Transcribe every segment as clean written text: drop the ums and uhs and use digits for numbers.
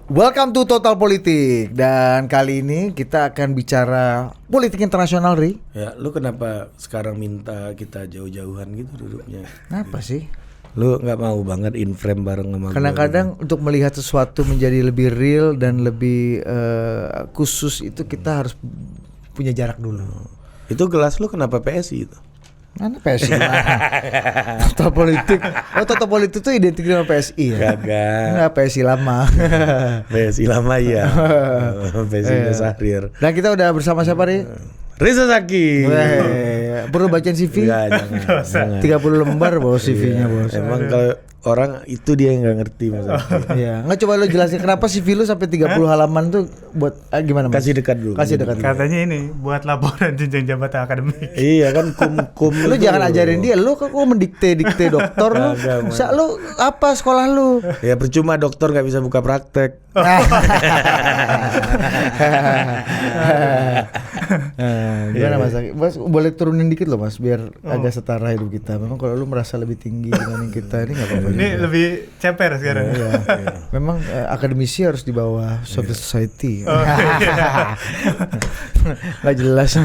Welcome to Total Politik. Dan kali ini kita akan bicara politik internasional, Ri. Ya, lu kenapa sekarang minta kita jauh-jauhan gitu duduknya? Kenapa sih? Lu nggak mau banget in frame bareng sama Kadang-kadang untuk melihat sesuatu menjadi lebih real dan lebih khusus itu kita harus punya jarak dulu. Itu gelas lu kenapa PSI itu? Mana PSI? Total Politik. Oh, Total Politik itu identik dengan PSI ya? Kagak. Enggak, PSI lama. PSI lama ya. PSI Sahrir. Dan kita udah bersama siapa, Ri? Reza Zaki. Perlu bacain CV? Enggak, jangan. 30 lembar bawa CV-nya, Bos. Emang kalau orang itu dia yang nggak ngerti masalah. Iya, nggak, coba lo jelasin kenapa CV lu sampai 30 halaman tuh buat gimana, Mas? Kasih dekat dulu. Kasih dekat. Katanya ini buat laporan jenjang jabatan akademik. Iya kan kum Lu jangan ajarin dia, lu kok mendikte dokter lu. Bisa lu apa sekolah lu? Ya percuma dokter nggak bisa buka praktek. Gimana Mas? Mas boleh turunin dikit loh Mas biar agak setara hidup kita. Memang kalau lu merasa lebih tinggi dibanding kita ini nggak apa-apa. Ini juga. lebih ceper sekarang. Iya. Memang akademisi harus di bawah civil society. Nggak jelas.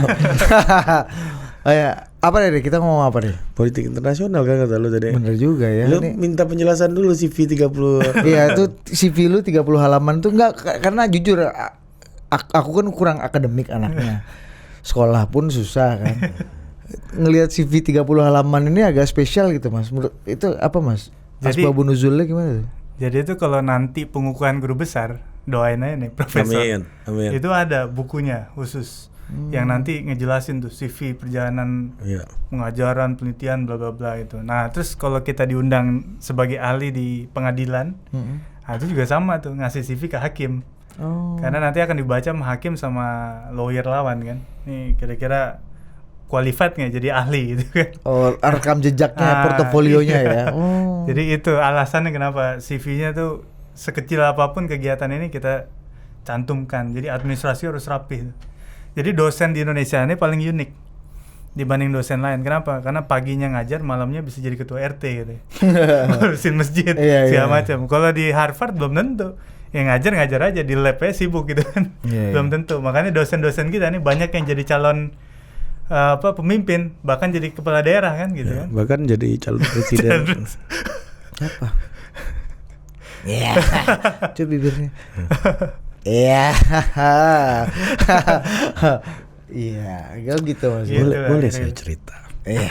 Apa nih kita ngomong apa nih? Politik internasional kan kata lu tadi. Bener juga ya. Lu Ini, minta penjelasan dulu CV 30. iya itu CV lu 30 halaman tuh enggak, karena jujur aku kan kurang akademik anaknya. Sekolah pun susah kan. Ngelihat CV 30 halaman ini agak spesial gitu Mas. Menurut itu apa Mas? Asbabun nuzulnya gimana tuh? Jadi itu kalau nanti pengukuhan guru besar, doain aja nih profesor. Amin. Itu ada bukunya khusus yang nanti ngejelasin tuh CV perjalanan pengajaran, penelitian, bla bla bla itu. Nah, terus kalau kita diundang sebagai ahli di pengadilan, nah itu juga sama tuh ngasih CV ke hakim. Karena nanti akan dibaca sama hakim sama lawyer lawan kan. Nih kira-kira qualified nggak jadi ahli gitu kan. Oh, rekam jejaknya, portofolionya ya. Jadi itu alasannya kenapa CV-nya tuh sekecil apapun kegiatan ini kita cantumkan. Jadi administrasi harus rapi. Jadi dosen di Indonesia ini paling unik dibanding dosen lain. Kenapa? Karena paginya ngajar, malamnya bisa jadi ketua RT gitu. Ngurusin masjid, segala macam. Kalau di Harvard belum tentu. Yang ngajar aja di labnya sibuk gitu kan. Belum tentu. Makanya dosen-dosen kita ini banyak yang jadi calon pemimpin, bahkan jadi kepala daerah kan gitu kan. Bahkan jadi calon presiden. Apa? Iya. Coba bibirnya. Iya. Iya, gitu Mas. Boleh saya cerita. Iya.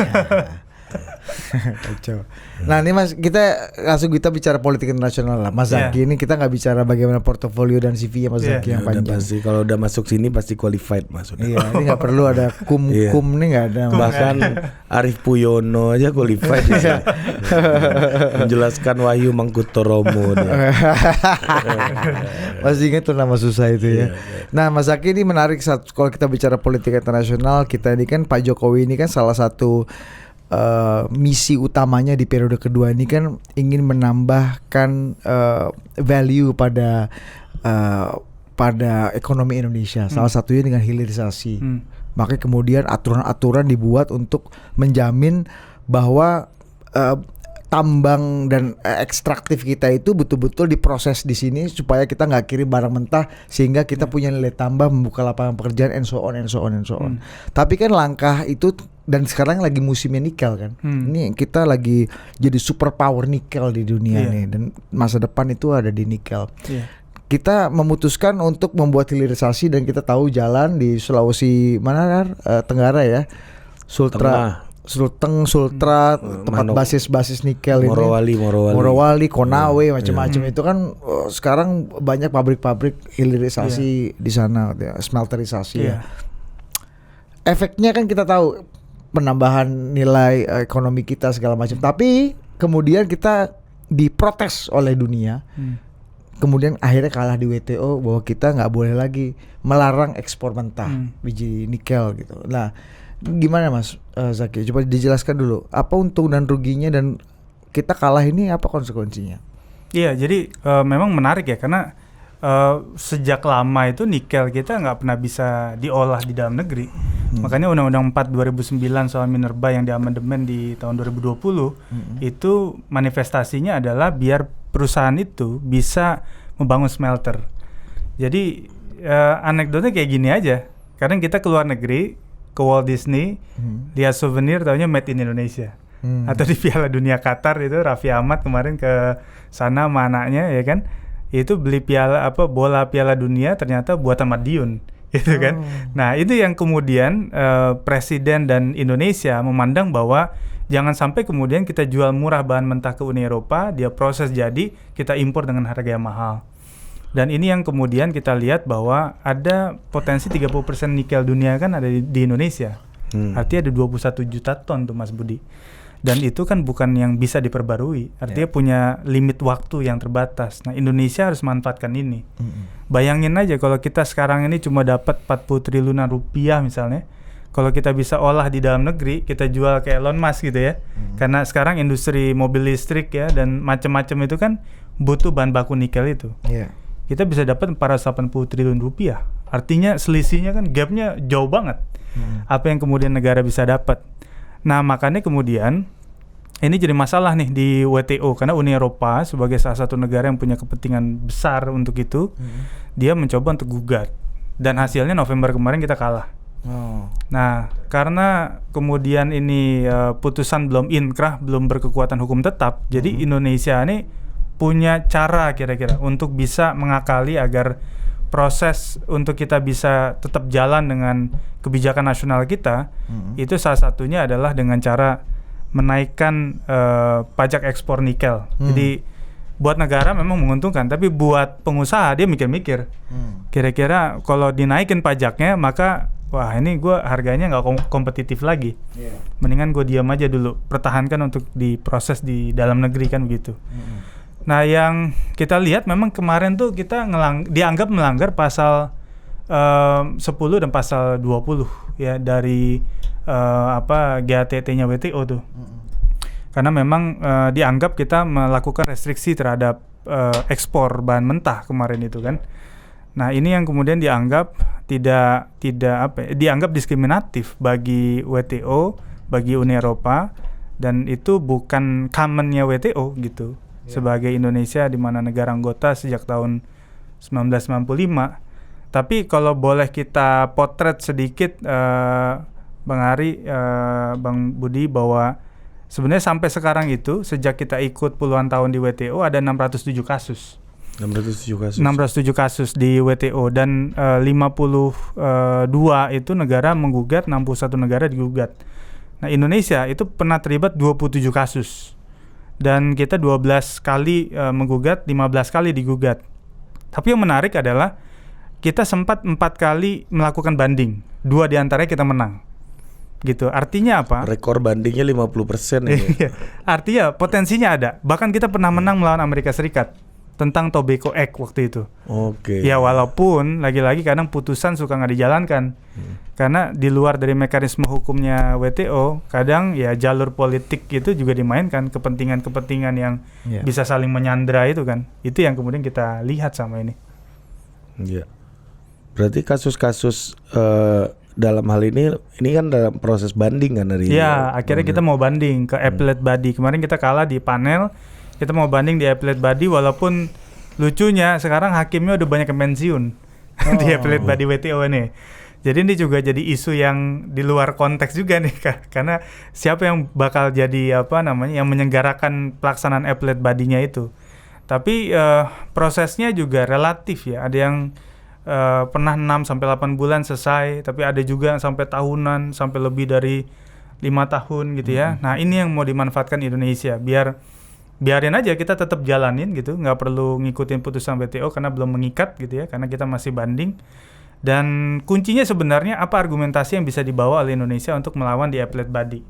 Kacau. Nah ini Mas, kita bicara politik internasional lah. Mas Zaki ini kita nggak bicara bagaimana portofolio dan CV-nya Mas Zaki yang panjang. Pasti kalau udah masuk sini pasti qualified Mas. Iya, ini nggak perlu ada kum nih, nggak ada. Bahkan Arief Puyono aja qualified ya. Menjelaskan Wahyu Mangkutoromo. Masih ingat tuh nama susah itu ya. Nah Mas Zaki ini menarik saat kalau kita bicara politik internasional, kita ini kan Pak Jokowi ini kan salah satu misi utamanya di periode kedua ini kan ingin menambahkan value pada ekonomi Indonesia. Salah satunya dengan hilirisasi. Makanya kemudian aturan-aturan dibuat untuk menjamin bahwa tambang dan ekstraktif kita itu betul-betul diproses di sini supaya kita nggak kirim barang mentah, sehingga kita punya nilai tambah, membuka lapangan pekerjaan, and so on. Tapi kan langkah itu, dan sekarang lagi musimnya nikel kan. Ini kita lagi jadi super power nikel di dunia nih, dan masa depan itu ada di nikel. Kita memutuskan untuk membuat hilirisasi, dan kita tahu jalan di Sulawesi Tenggara ya, Sultra, tempat basis nikel Morowali, ini, Morowali, Konawe, macam-macam itu kan sekarang banyak pabrik-pabrik hilirisasi di sana, smelterisasi. Efeknya kan kita tahu penambahan nilai ekonomi kita segala macam. Tapi kemudian kita diprotes oleh dunia. Kemudian akhirnya kalah di WTO bahwa kita nggak boleh lagi melarang ekspor mentah biji nikel gitu. Nah, gimana Mas Zaki? Coba dijelaskan dulu apa untung dan ruginya, dan kita kalah ini apa konsekuensinya? Iya, jadi memang menarik ya, karena sejak lama itu nikel kita nggak pernah bisa diolah di dalam negeri. Makanya Undang-Undang 4 2009 soal minerba yang diamandemen di tahun 2020 itu manifestasinya adalah biar perusahaan itu bisa membangun smelter. Jadi anekdotnya kayak gini aja. Kadang kita keluar negeri ke Walt Disney, lihat souvenir taunya made in Indonesia. Atau di Piala Dunia Qatar itu Raffi Ahmad kemarin ke sana sama anaknya ya kan. Itu beli bola Piala Dunia ternyata buatan Madiun. Gitu kan. Nah, itu yang kemudian Presiden dan Indonesia memandang bahwa jangan sampai kemudian kita jual murah bahan mentah ke Uni Eropa, dia proses jadi, kita impor dengan harga yang mahal. Dan ini yang kemudian kita lihat bahwa ada potensi 30% nikel dunia kan ada di Indonesia. Artinya ada 21 juta ton tuh Mas Budi. Dan itu kan bukan yang bisa diperbarui. Artinya punya limit waktu yang terbatas. Nah, Indonesia harus manfaatkan ini. Bayangin aja kalau kita sekarang ini cuma dapat 40 triliunan rupiah misalnya. Kalau kita bisa olah di dalam negeri, kita jual kayak Elon Musk gitu ya. Karena sekarang industri mobil listrik ya dan macam-macam itu kan butuh bahan baku nikel itu. Kita bisa dapat 480 triliun rupiah. Artinya selisihnya kan gapnya jauh banget. Apa yang kemudian negara bisa dapat. Nah, makanya kemudian ini jadi masalah nih di WTO karena Uni Eropa sebagai salah satu negara yang punya kepentingan besar untuk itu, dia mencoba untuk gugat. Dan hasilnya November kemarin kita kalah. Nah, karena kemudian ini putusan belum inkrah, belum berkekuatan hukum tetap, jadi Indonesia ini punya cara kira-kira untuk bisa mengakali agar proses untuk kita bisa tetap jalan dengan kebijakan nasional kita, itu salah satunya adalah dengan cara menaikkan pajak ekspor nikel. Jadi buat negara memang menguntungkan, tapi buat pengusaha dia mikir-mikir. Kira-kira kalau dinaikin pajaknya, maka wah ini gue harganya nggak kompetitif lagi. Mendingan gue diam aja dulu, pertahankan untuk diproses di dalam negeri kan begitu. Nah, yang kita lihat memang kemarin tuh kita dianggap melanggar pasal 10 dan pasal 20 ya dari GATT-nya WTO tuh. Karena memang dianggap kita melakukan restriksi terhadap ekspor bahan mentah kemarin itu kan. Nah, ini yang kemudian dianggap dianggap diskriminatif bagi WTO, bagi Uni Eropa, dan itu bukan common-nya WTO gitu. Sebagai Indonesia di mana negara anggota sejak tahun 1995. Tapi kalau boleh kita potret sedikit Bang Ari, Bang Budi, bahwa sebenarnya sampai sekarang itu sejak kita ikut puluhan tahun di WTO ada 607 kasus. 607 kasus di WTO dan 52 itu negara menggugat, 61 negara digugat. Nah, Indonesia itu pernah terlibat 27 kasus. Dan kita 12 kali menggugat, 15 kali digugat. Tapi yang menarik adalah kita sempat 4 kali melakukan banding. 2 diantaranya kita menang. Gitu. Artinya apa? Rekor bandingnya 50% ya. Artinya potensinya ada. Bahkan kita pernah menang melawan Amerika Serikat tentang Tobacco Act waktu itu. Ya walaupun lagi-lagi kadang putusan suka nggak dijalankan. Karena di luar dari mekanisme hukumnya WTO, kadang ya jalur politik itu juga dimainkan, kepentingan-kepentingan yang bisa saling menyandra itu kan. Itu yang kemudian kita lihat sama ini. Iya. Berarti kasus-kasus dalam hal ini kan dalam proses banding kan dari. Iya, akhirnya kita mau banding ke Appellate Body. Kemarin kita kalah di panel, kita mau banding di Appellate Body, walaupun lucunya sekarang hakimnya udah banyak yang pensiun di Appellate Body WTO ini. Jadi ini juga jadi isu yang di luar konteks juga nih, karena siapa yang bakal jadi yang menyelenggarakan pelaksanaan Appellate Body-nya itu. Tapi prosesnya juga relatif ya. Ada yang pernah 6 sampai 8 bulan selesai, tapi ada juga yang sampai tahunan, sampai lebih dari 5 tahun gitu ya. Nah, ini yang mau dimanfaatkan Indonesia, biarin aja kita tetap jalanin gitu, nggak perlu ngikutin putusan WTO karena belum mengikat gitu ya, karena kita masih banding. Dan kuncinya sebenarnya apa argumentasi yang bisa dibawa oleh Indonesia untuk melawan di Appellate Body.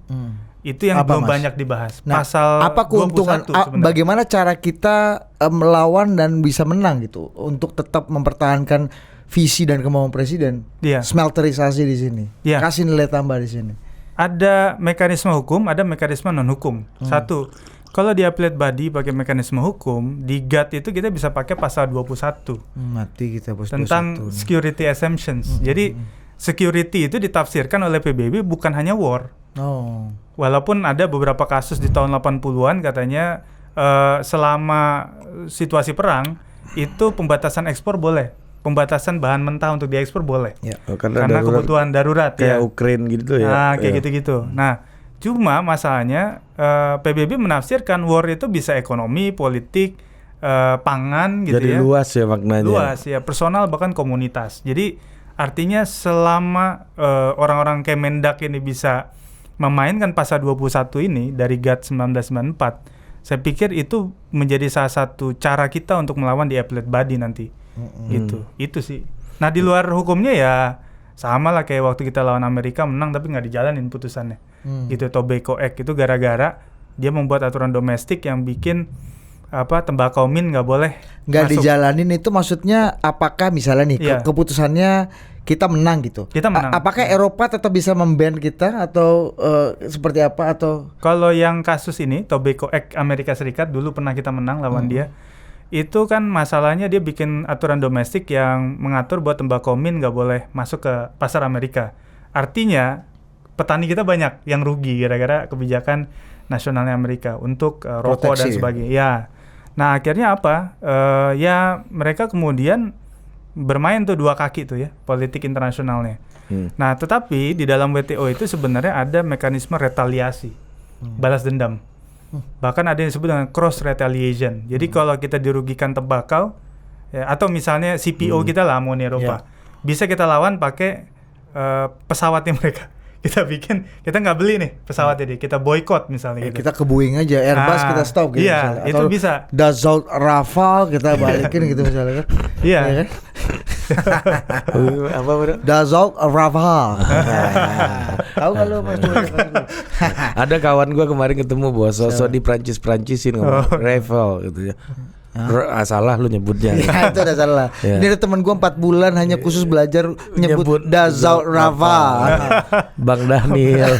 Itu yang belum banyak dibahas. Nah, pasal apa keuntungan, bagaimana cara kita melawan dan bisa menang gitu untuk tetap mempertahankan visi dan kemauan presiden. Smelterisasi di sini. Kasih nilai tambah di sini. Ada mekanisme hukum, ada mekanisme non hukum. Satu, kalau di Appellate Body pakai mekanisme hukum, di GATT itu kita bisa pakai pasal 21. Mati kita bos. Tentang security exemptions. Jadi security itu ditafsirkan oleh PBB bukan hanya war. Walaupun ada beberapa kasus di tahun 80-an katanya selama situasi perang itu pembatasan ekspor boleh, pembatasan bahan mentah untuk diekspor boleh. Ya. Karena kebutuhan darurat kayak Ukraine gitu ya. Nah, kayak gitu-gitu. Nah, cuma masalahnya PBB menafsirkan war itu bisa ekonomi, politik, pangan gitu. Jadi ya. luas ya maknanya. Luas ya, personal bahkan komunitas. Jadi artinya selama orang-orang Kemendak ini bisa memainkan pasal 21 ini dari GATT 1994, saya pikir itu menjadi salah satu cara kita untuk melawan di appellate body nanti. Gitu. Itu sih. Nah, di luar hukumnya ya sama lah kayak waktu kita lawan Amerika menang tapi nggak dijalanin putusannya. Gitu. Tobacco Act itu gara-gara dia membuat aturan domestik yang bikin tembakau min nggak boleh nggak masuk. dijalanin. Itu maksudnya apakah misalnya nih keputusannya kita menang gitu, kita menang. Apakah Eropa tetap bisa memban kita atau seperti apa? Atau kalau yang kasus ini Tobacco Act Amerika Serikat dulu pernah kita menang lawan dia, itu kan masalahnya dia bikin aturan domestik yang mengatur bahwa tembakau min nggak boleh masuk ke pasar Amerika. Artinya petani kita banyak yang rugi gara-gara kebijakan nasionalnya Amerika untuk rokok dan sebagainya. Ya. Nah, akhirnya apa? Ya mereka kemudian bermain tuh dua kaki tuh ya, politik internasionalnya. Nah, tetapi di dalam WTO itu sebenarnya ada mekanisme retaliasi, balas dendam. Bahkan ada yang disebut dengan cross retaliation. Jadi kalau kita dirugikan tembakau, ya, atau misalnya CPO kita lah Uni Eropa, bisa kita lawan pakai pesawatnya mereka. Kita nggak beli nih pesawat jadi kita boykot misalnya gitu. Kita kebuing aja Airbus kita stop gitu iya, misalnya. Itu atau bisa Dassault Rafale kita balikin gitu misalnya kan. Iya. Ya kan? Apa bro? Dassault Rafale. Tahu nggak lo Mas? Ada kawan gua kemarin ketemu bos sosok di Prancis-Prancisin ngomong Rafale gitu ya. Salah lu nyebutnya. Ya, itu udah salah. Ya. Ini ada teman gua 4 bulan hanya khusus belajar nyebut Dassault Rafale. Bang Daniel.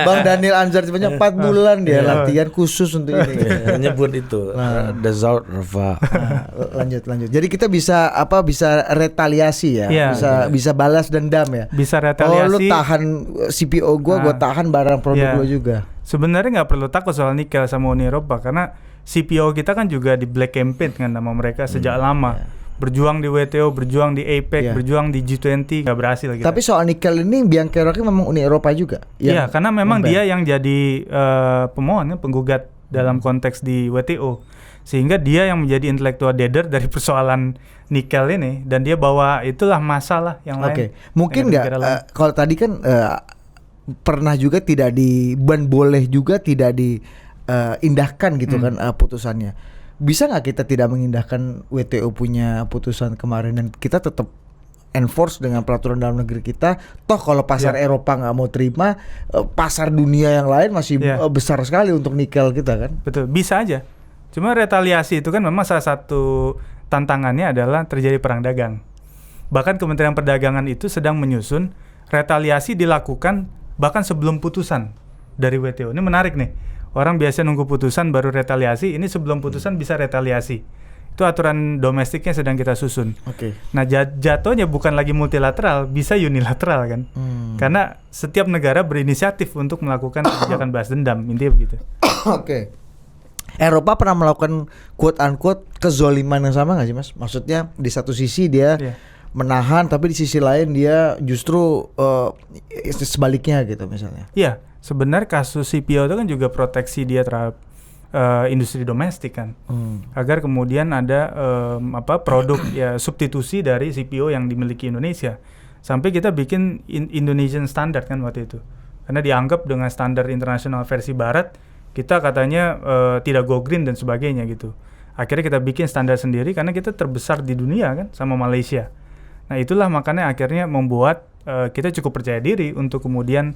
Bang Daniel Anzar sebanyak 4 bulan dia latihan khusus untuk ini. Nyebut itu Dassault Rafale. Lanjut. Jadi kita bisa retaliasi ya. Bisa balas dendam ya. Bisa retaliasi. Oh, lu tahan CPO gua tahan barang produk gua juga. Sebenarnya nggak perlu takut soal nikel sama Uni Eropa karena CPO kita kan juga di black campaign kan nama mereka sejak lama. Berjuang di WTO, berjuang di APEC, berjuang di G20 nggak berhasil kita. Tapi soal nikel ini Bianchi Rocky memang Uni Eropa juga. Iya, karena memang dia yang jadi pemohon, penggugat dalam konteks di WTO. Sehingga dia yang menjadi intellectual leader dari persoalan nikel ini dan dia bawa itulah masalah yang lain. Mungkin nggak kalau tadi kan pernah juga tidak boleh juga tidak diindahkan gitu kan putusannya. Bisa nggak kita tidak mengindahkan WTO punya putusan kemarin dan kita tetap enforce dengan peraturan dalam negeri kita? Toh kalau pasar Eropa nggak mau terima, pasar dunia yang lain masih besar sekali untuk nikel kita kan? Betul, bisa aja. Cuma retaliasi itu kan memang salah satu tantangannya adalah terjadi perang dagang. Bahkan Kementerian Perdagangan itu sedang menyusun retaliasi dilakukan bahkan sebelum putusan dari WTO. Ini menarik nih. Orang biasa nunggu putusan baru retaliasi, ini sebelum putusan bisa retaliasi. Itu aturan domestiknya sedang kita susun. Nah, jatuhnya bukan lagi multilateral, bisa unilateral kan. Karena setiap negara berinisiatif untuk melakukan kebijakan balas dendam, intinya begitu. Eropa pernah melakukan quote-unquote kezoliman yang sama nggak sih Mas? Maksudnya di satu sisi dia menahan, tapi di sisi lain dia justru sebaliknya gitu misalnya. Iya, sebenarnya kasus CPO itu kan juga proteksi dia terhadap industri domestik kan, agar kemudian ada produk substitusi dari CPO yang dimiliki Indonesia, sampai kita bikin Indonesian standard kan waktu itu, karena dianggap dengan standar internasional versi Barat kita katanya tidak go green dan sebagainya gitu. Akhirnya kita bikin standar sendiri karena kita terbesar di dunia kan sama Malaysia. Nah itulah makanya akhirnya membuat kita cukup percaya diri untuk kemudian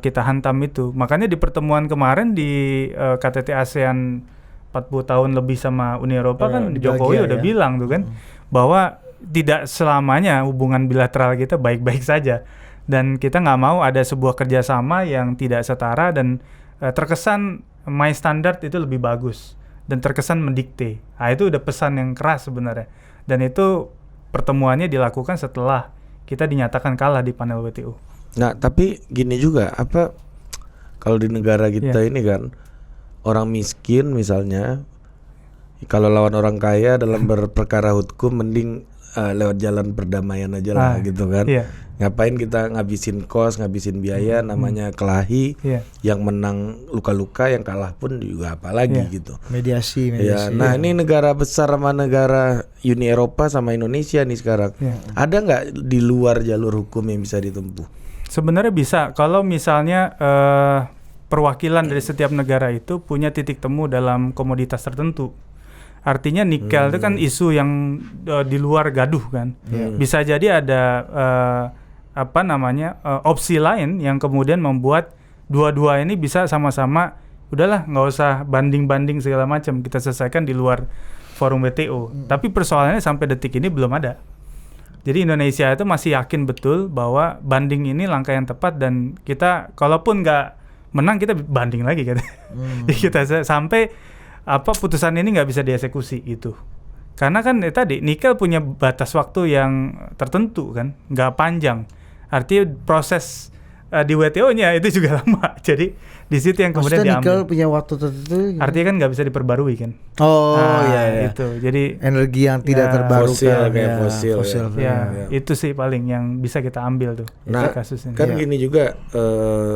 kita hantam itu. Makanya di pertemuan kemarin di KTT ASEAN 40 tahun lebih sama Uni Eropa kan Jokowi udah bilang tuh kan bahwa tidak selamanya hubungan bilateral kita baik-baik saja dan kita nggak mau ada sebuah kerjasama yang tidak setara dan terkesan my standard itu lebih bagus dan terkesan mendikte. Nah itu udah pesan yang keras sebenarnya dan itu pertemuannya dilakukan setelah kita dinyatakan kalah di panel WTO. Nah, tapi gini juga, kalau di negara kita ini kan orang miskin misalnya kalau lawan orang kaya dalam berperkara hukum mending lewat jalan perdamaian aja lah gitu kan. Iya. Ngapain kita ngabisin kos, ngabisin biaya, namanya kelahi. Iya. Yang menang luka-luka, yang kalah pun juga apalagi gitu. Mediasi. Ya, nah ini negara besar sama negara Uni Eropa sama Indonesia nih sekarang. Ada nggak di luar jalur hukum yang bisa ditempuh? Sebenarnya bisa kalau misalnya perwakilan dari setiap negara itu punya titik temu dalam komoditas tertentu. Artinya nikel itu kan isu yang di luar gaduh kan. Bisa jadi ada opsi lain yang kemudian membuat dua-dua ini bisa sama-sama udahlah nggak usah banding-banding segala macam, kita selesaikan di luar forum WTO. Tapi persoalannya sampai detik ini belum ada. Jadi Indonesia itu masih yakin betul bahwa banding ini langkah yang tepat dan kita kalaupun nggak menang kita banding lagi kan. Kita sampai putusan ini nggak bisa dieksekusi itu. Karena kan tadi nikel punya batas waktu yang tertentu kan, nggak panjang. Artinya proses di WTO-nya itu juga lama. Jadi di situ yang kemudian diambil. Nikel diambil. punya waktu tertentu. Artinya kan nggak bisa diperbarui kan. Iya. Itu. Jadi energi yang tidak terbarukan fosil. Itu sih paling yang bisa kita ambil tuh. Nah, kasus ini. kan gini juga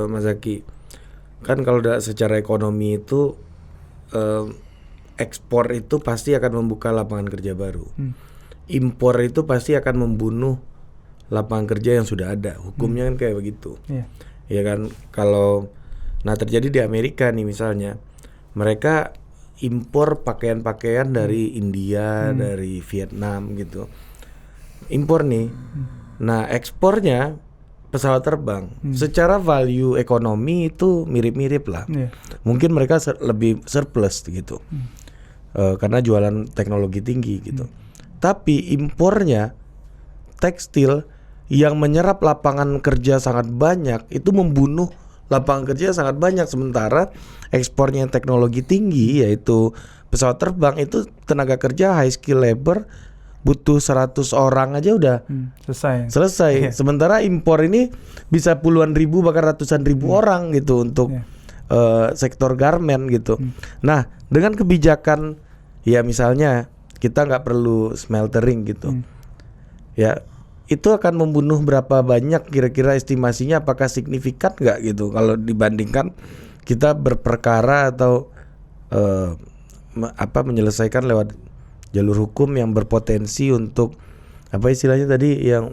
Mas Zaki. Kan kalau secara ekonomi itu ekspor itu pasti akan membuka lapangan kerja baru. Impor itu pasti akan membunuh lapangan kerja yang sudah ada. Hukumnya kan kayak begitu. Ya kan, kalau terjadi di Amerika nih misalnya, mereka impor pakaian-pakaian dari India, dari Vietnam gitu. Impor nih. Nah, ekspornya pesawat terbang. Secara value ekonomi itu mirip-mirip lah. Mungkin mereka lebih surplus gitu. Karena jualan teknologi tinggi gitu. Tapi impornya tekstil yang menyerap lapangan kerja sangat banyak, itu membunuh lapangan kerja sangat banyak. Sementara ekspornya teknologi tinggi yaitu pesawat terbang, itu tenaga kerja high skill labor, butuh 100 orang aja udah selesai. Sementara impor ini bisa puluhan ribu bahkan ratusan ribu orang gitu untuk sektor garment gitu. Nah, dengan kebijakan ya misalnya kita nggak perlu smeltering gitu, ya itu akan membunuh berapa banyak kira-kira estimasinya, apakah signifikan nggak gitu kalau dibandingkan kita berperkara atau menyelesaikan lewat jalur hukum yang berpotensi untuk apa istilahnya tadi yang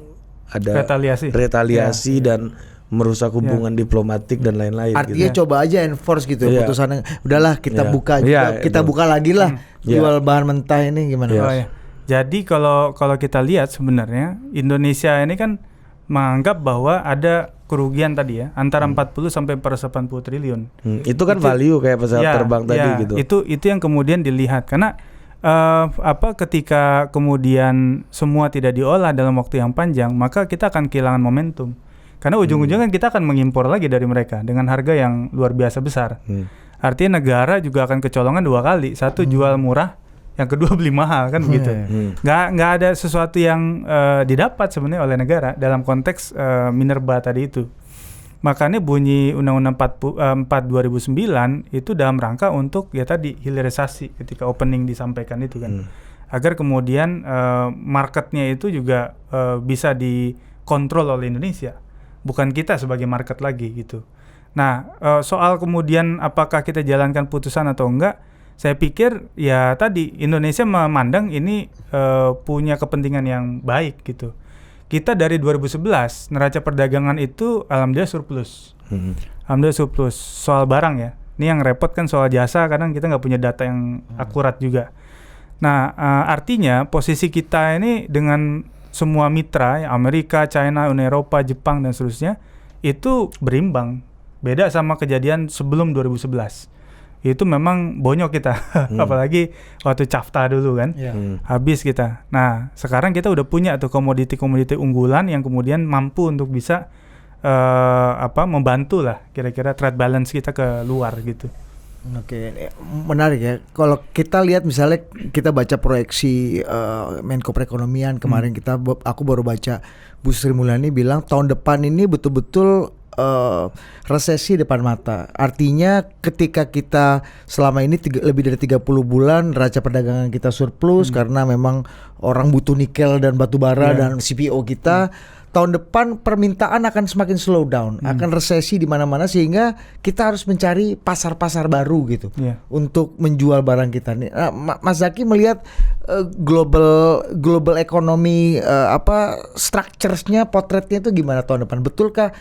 ada retaliasi dan merusak hubungan diplomatik dan lain-lain. Artinya gitu. Coba aja enforce gitu putusannya. Udahlah kita buka juga, kita buka lagi lah jual bahan mentah ini gimana? Jadi kalau kita lihat sebenarnya Indonesia ini kan menganggap bahwa ada kerugian tadi ya antara 40 sampai 80 triliun. Itu kan value kayak pesawat terbang tadi gitu. Itu yang kemudian dilihat karena ketika kemudian semua tidak diolah dalam waktu yang panjang, maka kita akan kehilangan momentum. Karena ujung-ujungnya kita akan mengimpor lagi dari mereka dengan harga yang luar biasa besar. Artinya negara juga akan kecolongan dua kali. Satu jual murah, yang kedua beli mahal kan begitu. Nggak ada sesuatu yang didapat sebenarnya oleh negara dalam konteks minerba tadi itu. Makanya bunyi Undang-Undang 4 2009 itu dalam rangka untuk ya tadi hilirisasi ketika opening disampaikan itu kan. Agar kemudian marketnya itu juga bisa dikontrol oleh Indonesia. Bukan kita sebagai market lagi gitu. Nah, soal kemudian apakah kita jalankan putusan atau enggak, saya pikir ya tadi Indonesia memandang ini punya kepentingan yang baik gitu. Kita dari 2011 neraca perdagangan itu alhamdulillah surplus. Alhamdulillah surplus soal barang ya. Ini yang repot kan soal jasa, kadang kita nggak punya data yang akurat juga. Nah, artinya posisi kita ini dengan semua mitra ya, Amerika, China, Uni Eropa, Jepang dan seterusnya itu berimbang. Beda sama kejadian sebelum 2011. Itu memang bonyok kita. Apalagi waktu CAFTA dulu kan. Habis kita. Nah, sekarang kita udah punya tuh komoditi-komoditi unggulan yang kemudian mampu untuk bisa membantu lah kira-kira trade balance kita ke luar gitu. Oke, menarik ya. Kalau kita lihat misalnya kita baca proyeksi Menko Perekonomian kemarin aku baru baca Bu Sri Mulyani bilang tahun depan ini betul-betul resesi depan mata. Artinya ketika kita selama ini lebih dari 30 bulan neraca perdagangan kita surplus karena memang orang butuh nikel dan batu bara dan CPO kita, tahun depan permintaan akan semakin slow down, akan resesi di mana-mana sehingga kita harus mencari pasar-pasar baru gitu untuk menjual barang kita. Mas Zaki melihat global ekonomi structures-nya, potretnya itu gimana tahun depan? Betulkah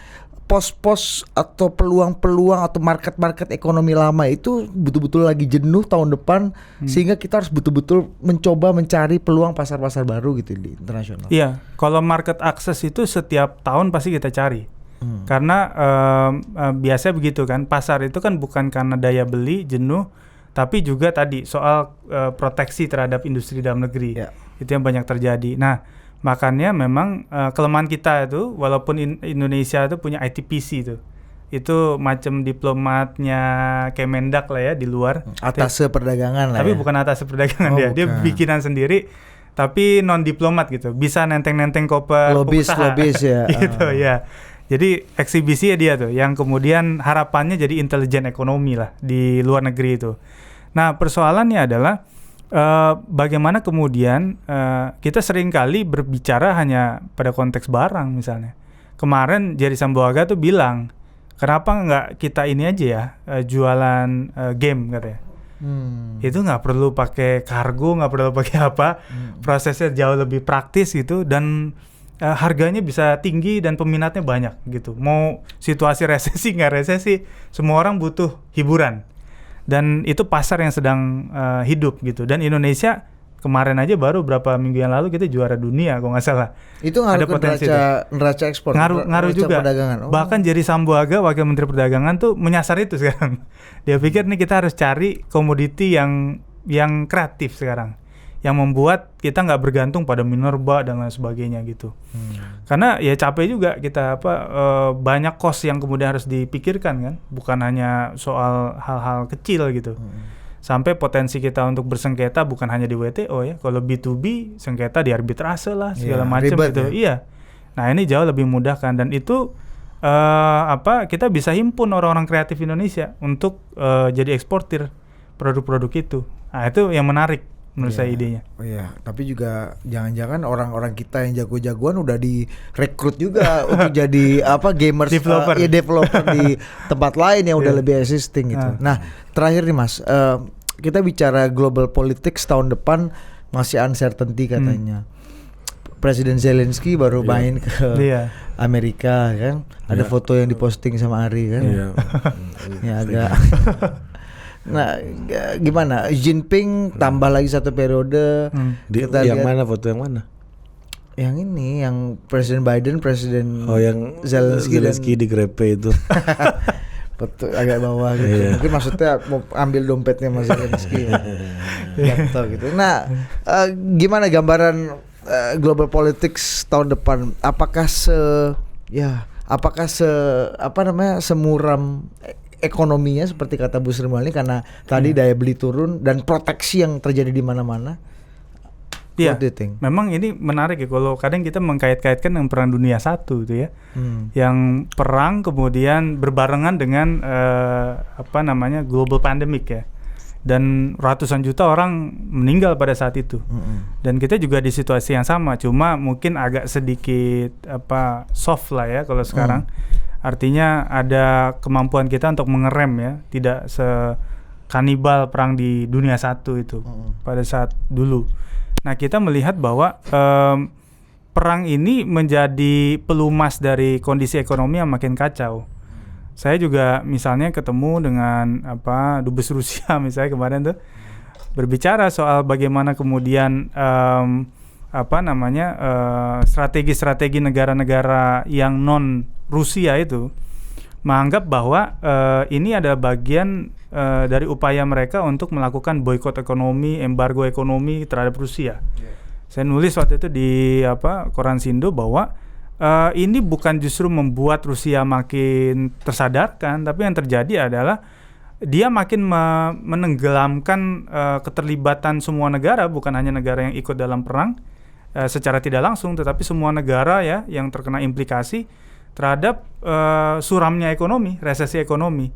pos-pos atau peluang-peluang atau market-market ekonomi lama itu betul-betul lagi jenuh tahun depan sehingga kita harus betul-betul mencoba mencari peluang pasar-pasar baru gitu di internasional? Iya, kalau market access itu setiap tahun pasti kita cari. Karena biasanya begitu kan, pasar itu kan bukan karena daya beli jenuh, tapi juga tadi soal proteksi terhadap industri dalam negeri. Itu yang banyak terjadi. Nah, makanya memang kelemahan kita itu, walaupun Indonesia itu punya ITPC itu macam diplomatnya Kemendak lah ya di luar. Atase perdagangan lah. Tapi bukan atase perdagangan dia bikinan sendiri, tapi non diplomat gitu. Bisa nenteng-nenteng koper lobis ya. Gitu ya. Jadi eksibisi dia tuh, yang kemudian harapannya jadi intelijen ekonomi lah di luar negeri itu. Nah persoalannya adalah bagaimana kemudian kita seringkali berbicara hanya pada konteks barang misalnya. Kemarin Jerry Sambuaga tuh bilang, kenapa nggak kita ini aja ya jualan game katanya. Itu nggak perlu pakai kargo, nggak perlu pakai apa, prosesnya jauh lebih praktis gitu dan harganya bisa tinggi dan peminatnya banyak gitu. Mau situasi resesi nggak resesi, semua orang butuh hiburan. Dan itu pasar yang sedang hidup gitu. Dan Indonesia kemarin aja baru berapa minggu yang lalu kita juara dunia kalau nggak salah. Itu ngaruh ke neraca ekspor. Ngaruh juga. Bahkan Jerry Sambuaga, Wakil Menteri Perdagangan tuh menyasar itu sekarang. Dia pikir nih kita harus cari komoditi yang kreatif sekarang, yang membuat kita nggak bergantung pada minerba dan lain sebagainya gitu. Karena ya capek juga kita banyak cost yang kemudian harus dipikirkan kan, bukan hanya soal hal-hal kecil gitu. Sampai potensi kita untuk bersengketa bukan hanya di WTO ya, kalau B2B sengketa di arbitrase lah segala macam gitu. Iya. Nah ini jauh lebih mudah kan, dan itu kita bisa himpun orang-orang kreatif Indonesia untuk jadi eksportir produk-produk itu. Nah itu yang menarik menurut saya idenya. Oh iya, tapi juga jangan-jangan orang-orang kita yang jago-jagoan udah direkrut juga untuk jadi gamers, developer di tempat lain yang udah lebih existing gitu. Nah, terakhir nih Mas, kita bicara global politics tahun depan masih uncertainty katanya. Presiden Zelensky baru main ke Amerika kan, ada foto yang diposting sama Ari kan. Ya agak. Nah, gimana? Jinping tambah lagi satu periode. Kita yang mana, foto yang mana? Yang ini, yang Presiden Biden, Presiden yang Zelensky di grepe itu. Foto agak bawah gitu. Mungkin maksudnya mau ambil dompetnya Mas Zelensky. Gitu. Nah, gimana gambaran global politics tahun depan? Apakah semuram ekonominya seperti kata Bu Sri Mulyani karena tadi daya beli turun dan proteksi yang terjadi di mana-mana? Iya, memang ini menarik ya kalau kadang kita mengkait-kaitkan dengan Perang Dunia I itu ya, yang perang kemudian berbarengan dengan global pandemic ya, dan ratusan juta orang meninggal pada saat itu. Dan kita juga di situasi yang sama, cuma mungkin agak sedikit soft lah ya kalau sekarang. Artinya ada kemampuan kita untuk mengerem ya, tidak sekanibal perang di Dunia I itu pada saat dulu. Nah kita melihat bahwa perang ini menjadi pelumas dari kondisi ekonomi yang makin kacau. Saya juga misalnya ketemu dengan Dubes Rusia misalnya kemarin tuh, berbicara soal bagaimana kemudian strategi-strategi negara-negara yang non Rusia itu menganggap bahwa ini ada bagian dari upaya mereka untuk melakukan boikot ekonomi, embargo ekonomi terhadap Rusia. Saya nulis waktu itu di Koran Sindo bahwa ini bukan justru membuat Rusia makin tersadarkan, tapi yang terjadi adalah dia makin menenggelamkan keterlibatan semua negara, bukan hanya negara yang ikut dalam perang secara tidak langsung, tetapi semua negara ya yang terkena implikasi, terhadap suramnya ekonomi, resesi ekonomi.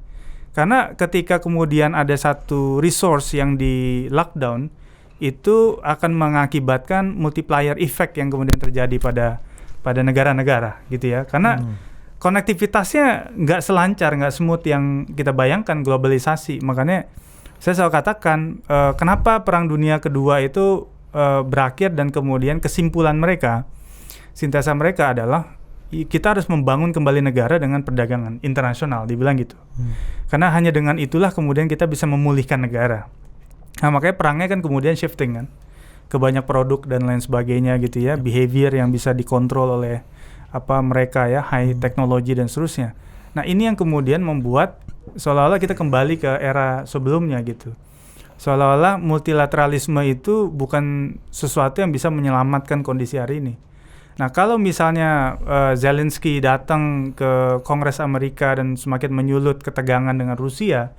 Karena ketika kemudian ada satu resource yang di lockdown, itu akan mengakibatkan multiplier effect yang kemudian terjadi pada negara-negara gitu ya. Karena konektivitasnya nggak selancar, nggak smooth yang kita bayangkan globalisasi. Makanya saya selalu katakan kenapa Perang Dunia Kedua itu berakhir dan kemudian kesimpulan mereka, sintesa mereka adalah kita harus membangun kembali negara dengan perdagangan internasional, dibilang gitu. Karena hanya dengan itulah kemudian kita bisa memulihkan negara. Nah makanya perangnya kan kemudian shifting kan ke banyak produk dan lain sebagainya gitu ya, behavior yang bisa dikontrol oleh mereka ya, high technology dan seterusnya. Nah ini yang kemudian membuat seolah-olah kita kembali ke era sebelumnya gitu. Seolah-olah multilateralisme itu bukan sesuatu yang bisa menyelamatkan kondisi hari ini. Nah kalau misalnya Zelensky datang ke Kongres Amerika dan semakin menyulut ketegangan dengan Rusia,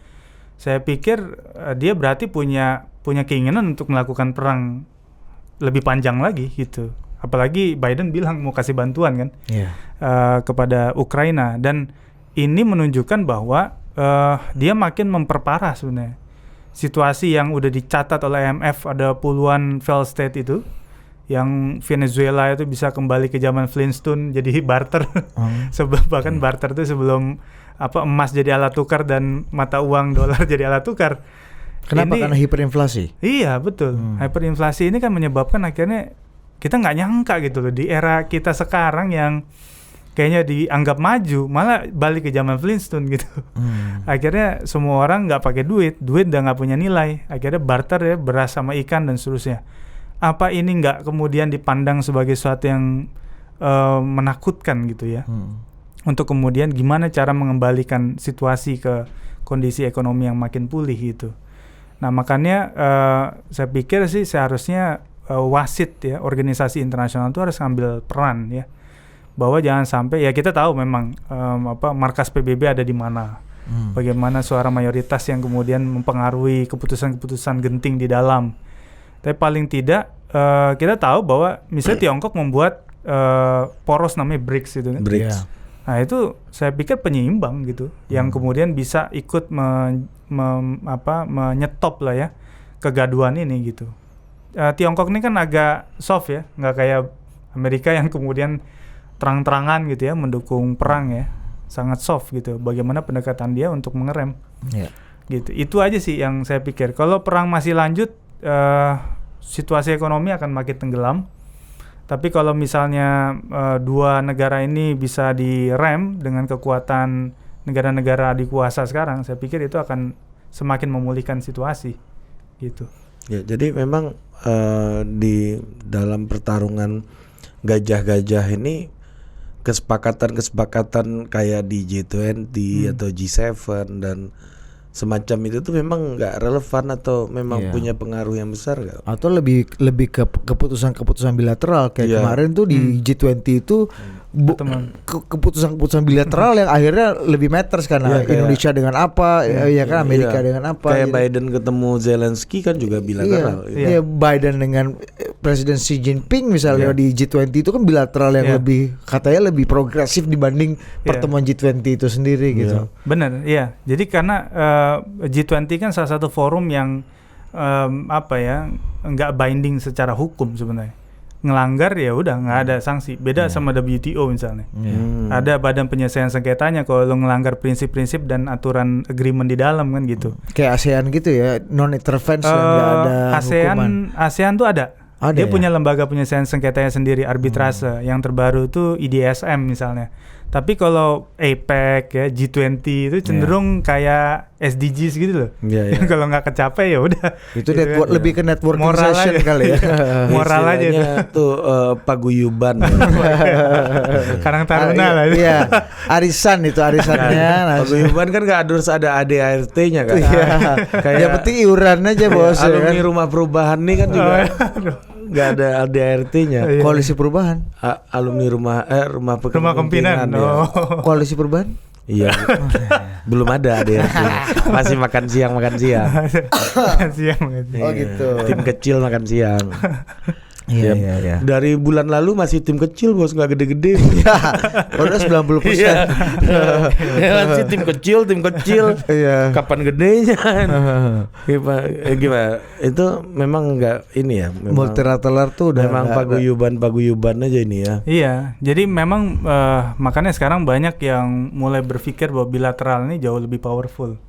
saya pikir dia berarti punya keinginan untuk melakukan perang lebih panjang lagi gitu. Apalagi Biden bilang mau kasih bantuan kan kepada Ukraina, dan ini menunjukkan bahwa dia makin memperparah sebenarnya situasi yang udah dicatat oleh IMF. Ada puluhan failed state itu, yang Venezuela itu bisa kembali ke zaman Flintstone jadi barter. Bahkan barter itu sebelum emas jadi alat tukar dan mata uang dolar jadi alat tukar. Kenapa? Karena hiperinflasi. Iya betul. Hiperinflasi ini kan menyebabkan akhirnya kita nggak nyangka gitu loh, di era kita sekarang yang kayaknya dianggap maju malah balik ke zaman Flintstone gitu. Akhirnya semua orang nggak pakai duit udah nggak punya nilai. Akhirnya barter ya, beras sama ikan dan seterusnya. Apa ini nggak kemudian dipandang sebagai sesuatu yang menakutkan gitu ya? Untuk kemudian gimana cara mengembalikan situasi ke kondisi ekonomi yang makin pulih gitu. Nah makanya saya pikir sih seharusnya wasit ya, organisasi internasional itu harus ngambil peran ya, bahwa jangan sampai ya, kita tahu memang markas PBB ada di mana, bagaimana suara mayoritas yang kemudian mempengaruhi keputusan-keputusan genting di dalam. Tapi paling tidak kita tahu bahwa misalnya Tiongkok membuat poros namanya BRICS gitu kan. BRICS. Nah itu saya pikir penyeimbang gitu, yang kemudian bisa ikut menyetop lah ya kegaduhan ini gitu. Tiongkok ini kan agak soft ya, nggak kayak Amerika yang kemudian terang-terangan gitu ya mendukung perang ya, sangat soft gitu. Bagaimana pendekatan dia untuk mengerem, gitu. Itu aja sih yang saya pikir. Kalau perang masih lanjut, situasi ekonomi akan makin tenggelam. Tapi kalau misalnya dua negara ini bisa direm dengan kekuatan negara-negara adikuasa sekarang, saya pikir itu akan semakin memulihkan situasi, gitu. Ya, jadi memang di dalam pertarungan gajah-gajah ini kesepakatan kayak di G20 atau G7 dan semacam itu tuh memang nggak relevan atau memang punya pengaruh yang besar gak? Atau lebih ke keputusan bilateral kayak kemarin tuh di G20 itu keputusan bilateral yang akhirnya lebih matters karena Indonesia dengan apa kan Amerika dengan apa. Kayak Biden ketemu Zelensky kan juga bilateral. Iya, Biden dengan Presiden Xi Jinping misalnya di G20 itu kan bilateral yang lebih, katanya lebih progresif dibanding pertemuan G20 itu sendiri gitu. Benar, iya. Jadi karena G20 kan salah satu forum yang nggak binding secara hukum sebenarnya. Ngelanggar ya udah nggak ada sanksi. Beda sama WTO misalnya. Ada badan penyelesaian sengketanya kalau lo ngelanggar prinsip-prinsip dan aturan agreement di dalam kan gitu. Kayak ASEAN gitu ya, non intervention, nggak ada hukuman. ASEAN tuh ada. Dia punya lembaga penyelesaian sengketanya sendiri, arbitrase. Yang terbaru tuh IDSM misalnya. Tapi kalau APEC ya, G20 itu cenderung kayak SDGs gitu loh. Kalau nggak kecapai ya udah. Itu gitu network, kan, lebih ke networking session kali ya. Moral aja tuh paguyuban. Karang Taruna lah. Iya. Arisan itu arisannya. Paguyuban kan nggak harus ada ADART-nya kan. Kayak yang penting iuran aja bos. Alumni rumah perubahan nih kan juga. Nggak ada ADART-nya. Koalisi perubahan. Alumni rumah kepemimpinan. Koalisi perubahan? Iya. Belum ada ADART. Masih makan siang. Makan siang. Oh gitu. Tim kecil makan siang. Iya. Dari bulan lalu masih tim kecil bos, nggak gede-gede. Udah 90%. Masih tim kecil. Iya. Kapan gedenya? Gimana? Itu memang nggak ini ya. Multilateral tuh udah memang paguyuban aja ini ya. Iya, jadi memang makanya sekarang banyak yang mulai berpikir bahwa bilateral ini jauh lebih powerful.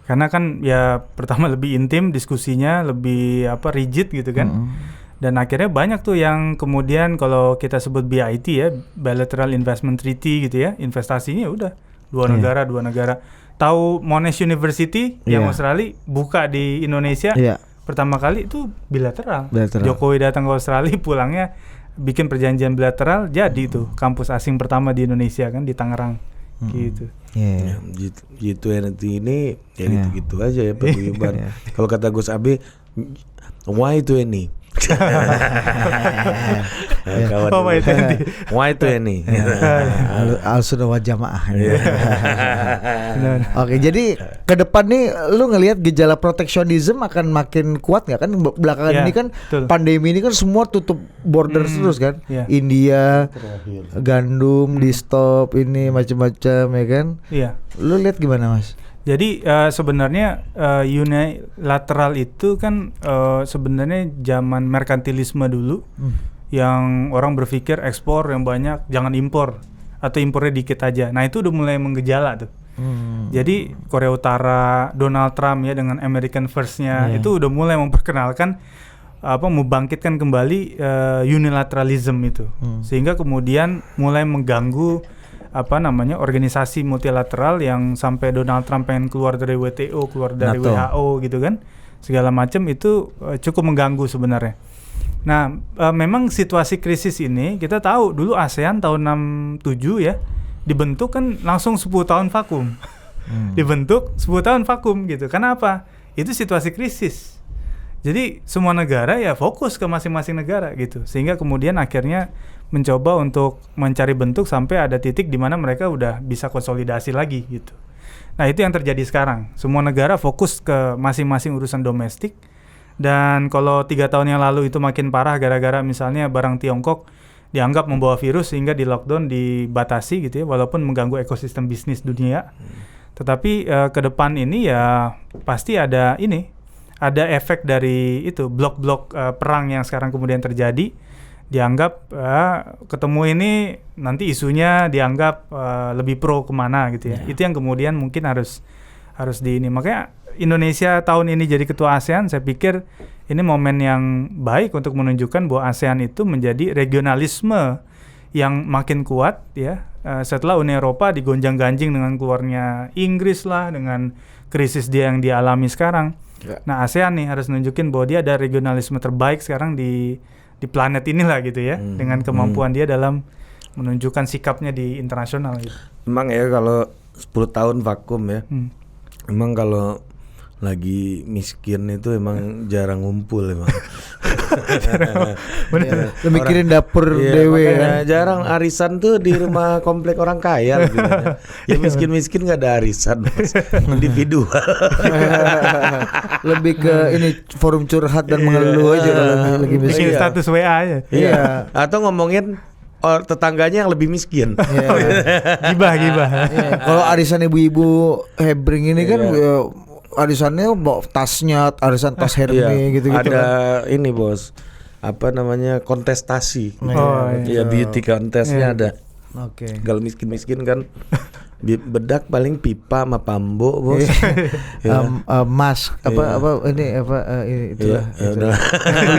Karena kan ya pertama lebih intim diskusinya, lebih rigid gitu kan. Dan akhirnya banyak tuh yang kemudian kalau kita sebut BIT ya, Bilateral Investment Treaty gitu ya, investasinya udah dua negara. Tahu Monash University yang Australia buka di Indonesia pertama kali itu bilateral. Jokowi datang ke Australia, pulangnya bikin perjanjian bilateral, jadi tuh kampus asing pertama di Indonesia kan di Tangerang gitu. G20 ini ya gitu-gitu aja ya paguyuban. Kalau kata Gus Abe, why itu ini? Why itu ini? Al-sunnah wal jamaah. Oke, jadi ke depan nih lu ngelihat gejala proteksionisme akan makin kuat nggak kan? Belakangan ini kan pandemi ini kan semua tutup border terus kan? India, gandum di stop ini macam-macam ya kan? Iya. Lu lihat gimana Mas? Jadi sebenarnya unilateral itu kan sebenarnya zaman merkantilisme dulu, yang orang berpikir ekspor yang banyak, jangan impor atau impornya dikit aja. Nah itu udah mulai menggejala tuh. Jadi Korea Utara, Donald Trump ya dengan American First-nya itu udah mulai memperkenalkan membangkitkan kembali unilateralism itu, sehingga kemudian mulai mengganggu organisasi multilateral yang sampai Donald Trump pengen keluar dari WTO, keluar dari NATO. WHO gitu kan, segala macam itu cukup mengganggu sebenarnya. Nah, memang situasi krisis ini kita tahu dulu ASEAN tahun 67 ya dibentuk kan langsung 10 tahun vakum. Dibentuk 10 tahun vakum gitu. Kenapa? Itu situasi krisis. Jadi semua negara ya fokus ke masing-masing negara gitu, sehingga kemudian akhirnya mencoba untuk mencari bentuk sampai ada titik di mana mereka udah bisa konsolidasi lagi gitu. Nah itu yang terjadi sekarang. Semua negara fokus ke masing-masing urusan domestik. Dan kalau 3 tahun yang lalu itu makin parah gara-gara misalnya barang Tiongkok dianggap membawa virus sehingga di lockdown, dibatasi gitu ya, walaupun mengganggu ekosistem bisnis dunia. Tetapi ke depan ini ya pasti ada efek dari itu blok-blok perang yang sekarang kemudian terjadi. Dianggap ketemu ini nanti isunya dianggap lebih pro kemana gitu ya. Itu yang kemudian mungkin harus makanya Indonesia tahun ini jadi ketua ASEAN, saya pikir ini momen yang baik untuk menunjukkan bahwa ASEAN itu menjadi regionalisme yang makin kuat ya. Setelah Uni Eropa digonjang-ganjing dengan keluarnya Inggris lah, dengan krisis dia yang dialami sekarang. Nah ASEAN nih harus nunjukin bahwa dia ada regionalisme terbaik sekarang di planet inilah gitu ya, dengan kemampuan dia dalam menunjukkan sikapnya di internasional gitu. Emang ya kalau 10 tahun vakum ya, emang kalau lagi miskin itu emang jarang ngumpul emang. Bener. Mikirin dapur dewe kan. Jarang arisan tuh di rumah komplek orang kaya gitu. Ya miskin-miskin nggak ada arisan, individual. Lebih ke ini forum curhat dan mengeluh aja kalau lagi miskin. Bikin status WA aja. Iya. Atau ngomongin tetangganya yang lebih miskin. Gibah. Kalau arisan ibu-ibu hebring ini kan arisannya bawa tasnya, arisan tas Hermes gitu-gitu. Ada ini bos, kontestasi. Beauty contestnya ada. Oke. Kalau miskin kan bedak paling pipa sama pambo bos. Mas itulah.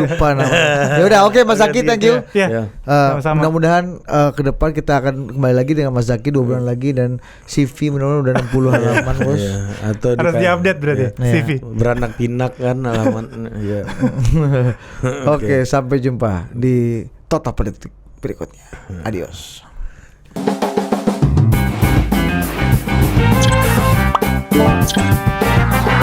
Lupa namanya. Ya udah oke Mas Zaki, thank you. Mudah-mudahan ke depan kita akan kembali lagi dengan Mas Zaki 2 bulan lagi, dan CV mudah-mudahan udah 60 halaman bos. Atau harus diupdate berarti CV. Beranak pinak kan halaman. Oke, sampai jumpa di Total Politik berikutnya. Adios. We'll be right back.